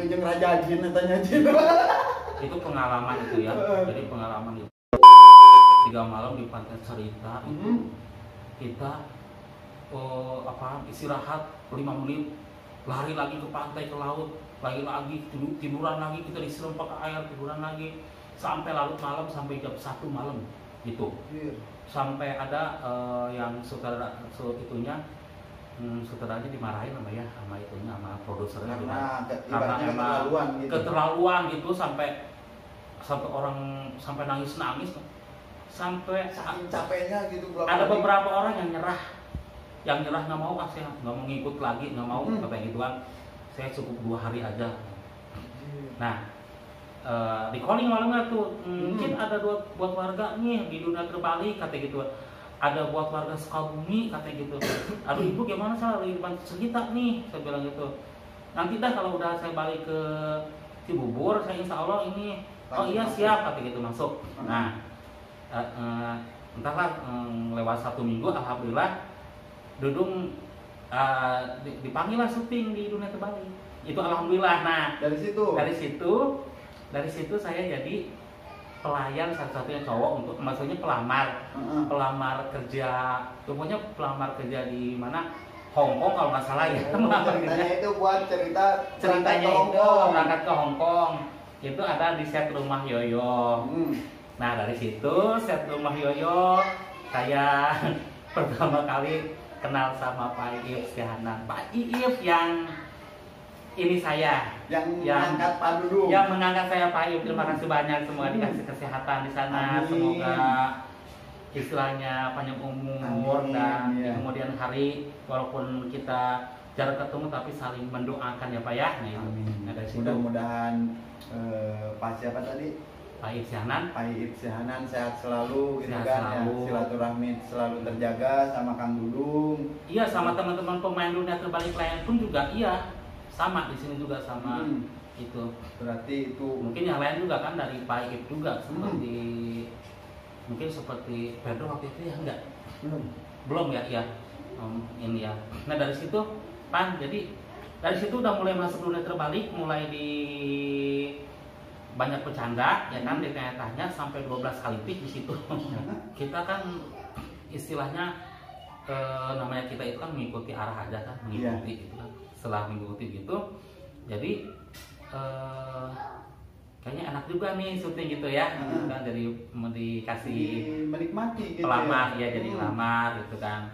Jeung raja jin tanya jin. Itu pengalaman itu ya. Jadi pengalaman itu. 3 malam di Pantai Cerita itu kita istirahat 5 menit, lari lagi ke pantai, ke laut, lagi tiduran lagi, kita disiram pakai air, tiduran lagi sampai larut malam, sampai jam 1 malam gitu. Sampai ada yang sutradaranya dimarahin sama itunya, sama produsernya karena emang keterlaluan gitu, sampai orang sampai nangis sampai saking capeknya gitu. Ada beberapa orang yang nyerah nggak mau, saya nggak mau ngikut lagi, nggak mau kayak gitu kan, saya cukup 2 hari aja. Nah di calling malamnya tuh mungkin ada buat warga nih di dunia terbalik kata gitu, ada buat warga Sukabumi kata gitu. Aduh ibu gimana, saya lagi di Cerita nih, saya bilang gitu. Nanti dah kalau udah saya balik ke Cibubur, saya insya Allah ini oh iya siap kata gitu masuk. Nah entahlah lewat 1 minggu alhamdulillah Dudung dipanggil lah syuting di dunia terbalik itu, alhamdulillah. Nah dari situ saya jadi pelayan satu-satunya cowok untuk, maksudnya pelamar kerja, pokoknya pelamar kerja di mana, Hongkong kalau nggak salah ya. Ceritanya itu buat ceritanya itu berangkat ke Hongkong, itu ada di set Rumah Yoyo. Nah dari situ set Rumah Yoyo saya pertama kali kenal sama Pak Iip Syahnan. Pak Iip yang ini saya yang mengangkat Pak Dudung, yang mengangkat saya Pak Iip. Terima kasih banyak, semoga dikasih kesehatan di sana. Amin. Semoga istilahnya panjang umur. Amin. Dan di kemudian hari walaupun kita jarang ketemu tapi saling mendoakan ya Pak ya. Amin. Mudah-mudahan Pak siapa tadi? Pak Iip Syahnan sehat selalu gitu kan, ya, silaturahmi selalu terjaga sama Kang Dudung. Iya, sama teman-teman pemain dunia terbalik lain pun juga iya, sama di sini juga sama itu. Berarti itu mungkin yang lain juga kan dari Pak Iip juga seperti mungkin seperti Pedro waktu itu ya enggak? Belum ya, iya. Ini ya. Nah dari situ jadi dari situ udah mulai masuk dunia terbalik, mulai di banyak bercanda ya kan, ditanya-tanya sampai 12 kali pick di situ. Kita kan istilahnya namanya kita itu kan mengikuti arah aja kan, mengikuti gitu kan. Setelah mengikuti gitu, jadi kayaknya enak juga nih syuting gitu ya, kan jadi dikasih menikmati gitu pelamar ya, jadi lamar gitu kan.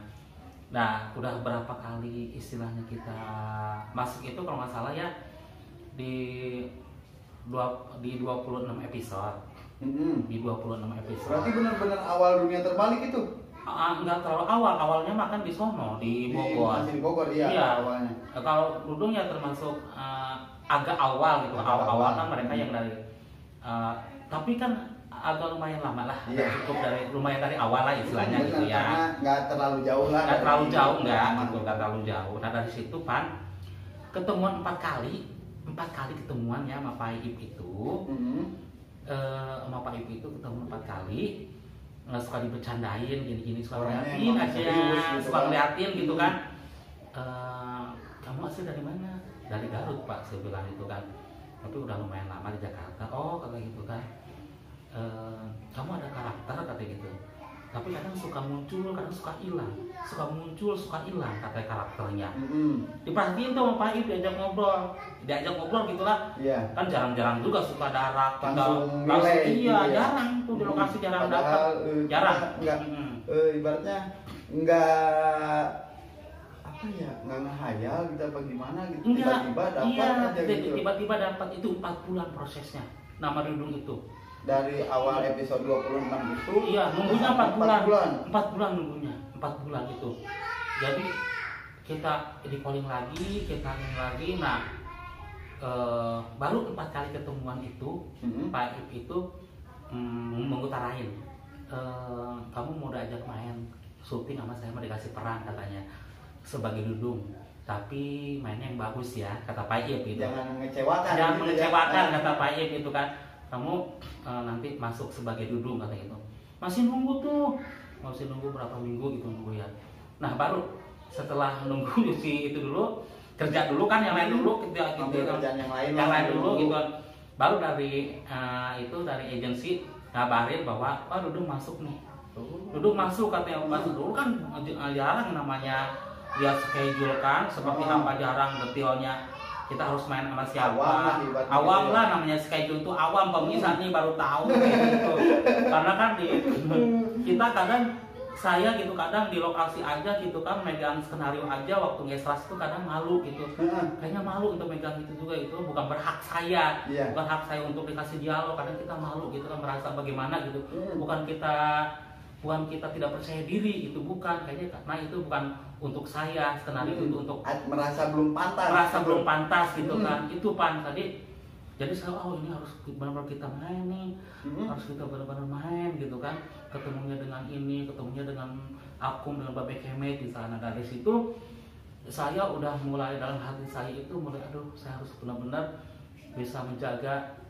Nah udah berapa kali istilahnya kita masuk itu kalau nggak salah ya di 26 episode. Di 26 episode. Berarti benar-benar awal dunia terbalik itu? Enggak terlalu awalnya makan di sono, di Bogor. Masih di Bogor iya. Awalnya. Kalau Dudung ya termasuk agak awal gitu. Awal kan mereka yang dari tapi kan agak lumayan lama lah. Cukup lumayan dari awal lah istilahnya gitu ya. Karena nggak terlalu jauh lah. Nggak terlalu jauh. Nah dari situ ketemuan 4 kali ketemuan ya sama Pak Iip itu. Sama Pak Iip itu ketemu 4 kali, nggak suka dibercandain gini-gini, suka ngeliatin aja, suka ngeliatin gitu kan. Kamu asli dari mana? Dari Garut Pak, saya bilang itu kan. Tapi udah lumayan lama di Jakarta. Oh kata gitu kan. Kamu ada karakter kata gitu. Tapi kadang suka muncul, kadang suka hilang, suka muncul, suka hilang kata karakternya. Diperhatiin tuh sama Pak Iip, diajak ngobrol gitulah. Kan jarang-jarang juga suka darat, langsung iya gitu ya. Jarang tuh di lokasi jarang dapat, jarang. Ibaratnya nggak nggak ngehayal gitu apa gimana gitu, tiba-tiba dapat aja gitu. Tiba-tiba dapat, itu 4 bulan prosesnya. Nama Dudung itu. Dari awal episode 26 itu iya, nunggunya 4 bulan nunggunya 4 bulan itu. Jadi kita di calling lagi, nah baru 4 kali ketemuan itu Pak Iip itu mengutarain, kamu mau diajak main syuting sama saya, mau dikasih peran katanya sebagai Dudung, tapi mainnya yang bagus ya kata Pak Iip itu. Jangan mengecewakan kata Pak Iip itu kan. Kamu nanti masuk sebagai Dudung kata gitu. Masih nunggu berapa minggu gitu nunggu ya. Nah baru setelah nunggu si itu dulu kerja dulu kan, yang lain dulu gitu, kerjaan yang lain dulu gitu. Baru dari itu dari agensi ngabarin bahwa Dudung masuk nih. Dudung masuk, katanya masuk dulu kan jarang namanya dia schedule kan, seperti apa jarang detailnya kita harus main sama siapa. Awam lah namanya schedule itu awam, pemirsa nih baru tahu gitu. Karena kan kita kadang saya gitu kadang di lokasi aja gitu kan megang skenario aja waktu ngesras itu kadang malu gitu. Kayaknya malu untuk megang itu juga, itu bukan berhak saya. Bukan hak saya untuk dikasih dialog, kadang kita malu gitu kan, merasa bagaimana gitu. Bukan kita tidak percaya diri, itu bukan, kayaknya karena itu bukan untuk saya, skenario itu untuk merasa belum pantas gitu kan. Itu Pan tadi. Jadi saya ini harus benar-benar kita main nih, harus kita benar-benar main gitu kan, ketemunya dengan ini, ketemunya dengan Akum, dengan Babe Kemet di sana. Dari situ saya udah mulai dalam hati saya itu mulai, saya harus benar-benar bisa menjaga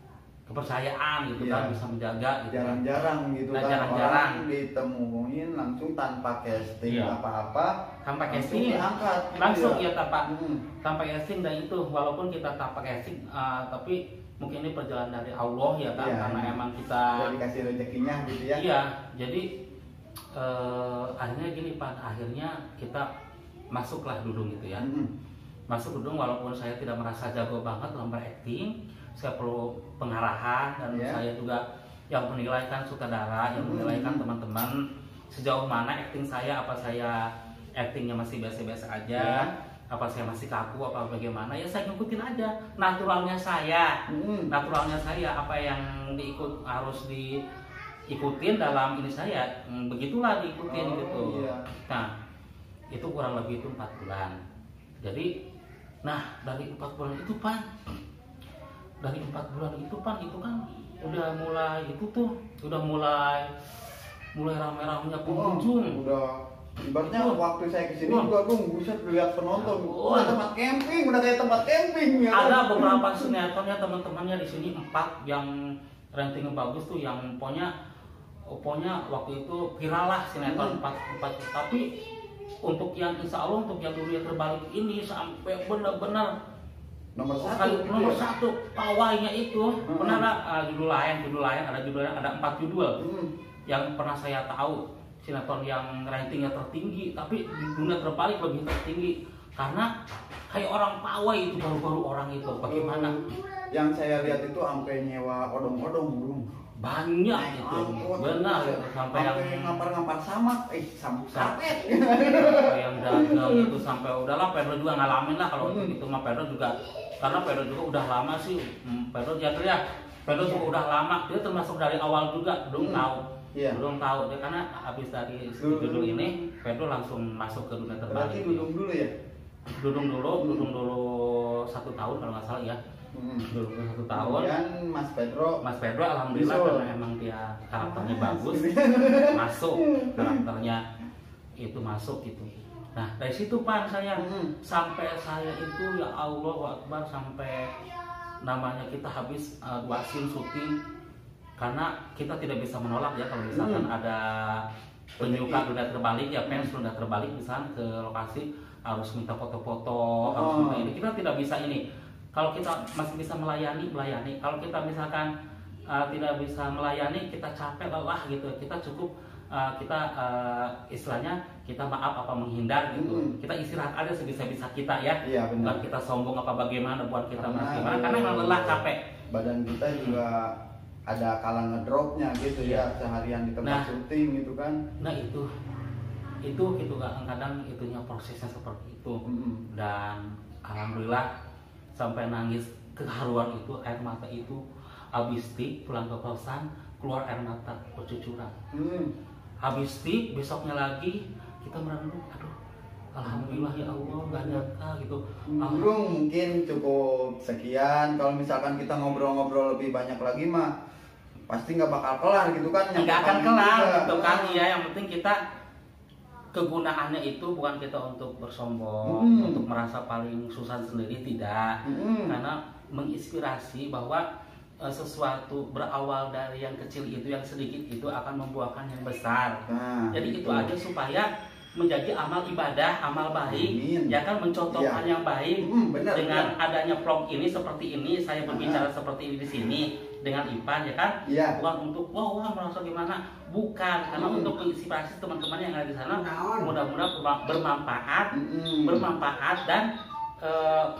kepercayaan gitu kan, bisa menjaga gitu. Jarang-jarang gitu kan, jarang-jarang ditemuin langsung tanpa casting apa-apa, tanpa casting diangkat langsung ya tanpa casting. Dan itu walaupun kita tanpa casting tapi mungkin ini perjalanan dari Allah ya kan, karena emang kita dikasih rezekinya gitu ya. Iya, jadi akhirnya gini Pak, akhirnya kita masuklah Dudung gitu ya. Masuk Dudung walaupun saya tidak merasa jago banget dalam berakting, saya perlu pengarahan dan saya juga yang menilaikan sutradara, yang menilaikan teman-teman sejauh mana akting saya, apa saya aktingnya masih biasa-biasa aja, apa saya masih kaku, apa bagaimana, ya saya ngikutin aja naturalnya saya. Naturalnya saya apa yang harus diikutin dalam ini saya, begitulah diikutin gitu. Nah, itu kurang lebih itu 4 bulan. Jadi, nah dari 4 bulan itu Pan, dari 4 bulan itu Pan, itu kan udah mulai itu tuh, udah mulai rame-ramenya pengunjung. Ibaratnya waktu saya kesini juga buset lihat penonton, tempat camping, udah kayak tempat camping ya. Ada beberapa sinetronnya teman-temannya di sini 4 yang ratingnya bagus tuh, yang pokoknya waktu itu viral lah sinetron 4. Tapi untuk yang insya Allah untuk yang Dunia Terbalik ini sampai benar-benar nomor 1 pawainya itu benar judul lain ada 4 judul yang pernah saya tahu. Sinetron yang ratingnya tertinggi, tapi di Dunia Terbalik lebih tertinggi karena kayak orang pawai itu, baru-baru orang itu bagaimana. Yang saya lihat itu sampai nyewa odong-odong banyak itu, benar sampai yang ngampar sama karpet yang dagang itu, sampai udahlah Pedro juga ngalamin lah kalau itu mah. Pedro juga, karena Pedro juga udah lama sih, Pedro juga udah lama, dia termasuk dari awal juga, belum tahu dia, karena habis dari Dudung ini Pedro langsung masuk ke Dunia Terbalik. Berarti Dudung dulu ya? Dudung dulu 1 tahun kalau nggak salah ya. Dudung 1 tahun. Kemudian Mas Pedro alhamdulillah karena emang dia karakternya bagus, masuk karakternya itu masuk gitu. Nah dari situ Pan saya sampai saya itu ya Allah Akbar, sampai namanya kita habis 2 scene syuting. Karena kita tidak bisa menolak ya kalau misalkan ada penyuka Dunia Terbalik ya, fans Dunia Terbalik misalkan ke lokasi harus minta foto-foto, harus minta ini. Kita tidak bisa ini. Kalau kita masih bisa melayani. Kalau kita misalkan tidak bisa melayani, kita capek, lelah gitu. Kita cukup istilahnya kita maaf apa menghindar gitu. Kita istirahat aja sebisa-bisa kita ya. Bukan kita sombong apa bagaimana buat kita bagaimana, karena memang lelah, capek. Badan kita juga ada kala ngedropnya gitu ya, seharian di tempat syuting gitu kan. Nah itu kadang itunya prosesnya seperti itu. Dan alhamdulillah sampai nangis keharuan itu, air mata itu habis tik pulang ke kosan keluar air mata bercucuran. Habis tik besoknya lagi kita merenung, aduh alhamdulillah ya Allah, nggak nyangka gitu. Mungkin cukup sekian. Kalau misalkan kita ngobrol-ngobrol lebih banyak lagi mah pasti nggak bakal kelar gitu kan. Nggak akan kelar gitu kan ya. Yang penting kita kegunaannya itu bukan kita untuk bersombong, untuk merasa paling susah sendiri, tidak. Karena menginspirasi bahwa sesuatu berawal dari yang kecil itu, yang sedikit itu akan membuahkan yang besar. Jadi itu aja supaya menjadi amal ibadah, amal baik. Amin. Ya kan, mencontohkan yang baik. Benar, dengan adanya vlog ini seperti ini, saya berbicara seperti ini di sini dengan Ipan, ya kan? Bukan untuk wah merasa gimana, bukan, karena untuk menginspirasi teman-teman yang ada di sana, mudah-mudahan bermanfaat dan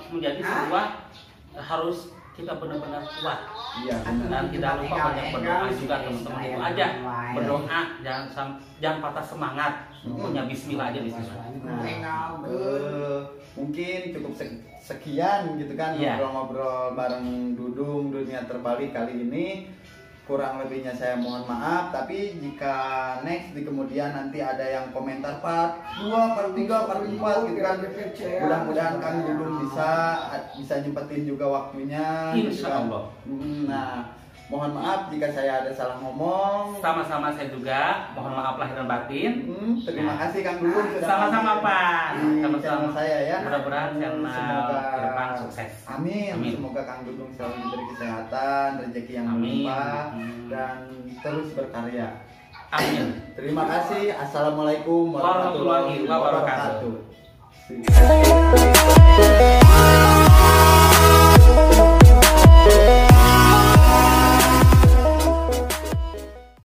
menjadi sebuah harus kita benar-benar kuat. Dan tidak lupa banyak berdoa juga teman-teman, itu aja berdoa, jangan patah semangat, punya Bismillah aja di situ. Mungkin cukup sekian gitu kan, ngobrol-ngobrol bareng Dudung Dunia Terbalik kali ini. Kurang lebihnya saya mohon maaf, tapi jika next di kemudian nanti ada yang komentar part 2, part 3, part 4 gitu kan, mudah-mudahan Kang Dudung bisa nyempetin juga waktunya. Insya Allah. Nah, mohon maaf jika saya ada salah ngomong. Sama-sama saya juga, mohon maaf lahir dan batin. Terima kasih Kang Dudung sudah sama-sama Pak. Sama saya ya. Mudah-mudahan channel ke depan sukses. Amin. Semoga Kang Dudung selalu diberi kesehatan, rezeki yang melimpah dan terus berkarya. Amin. Terima kasih. Assalamualaikum warahmatullahi wabarakatuh.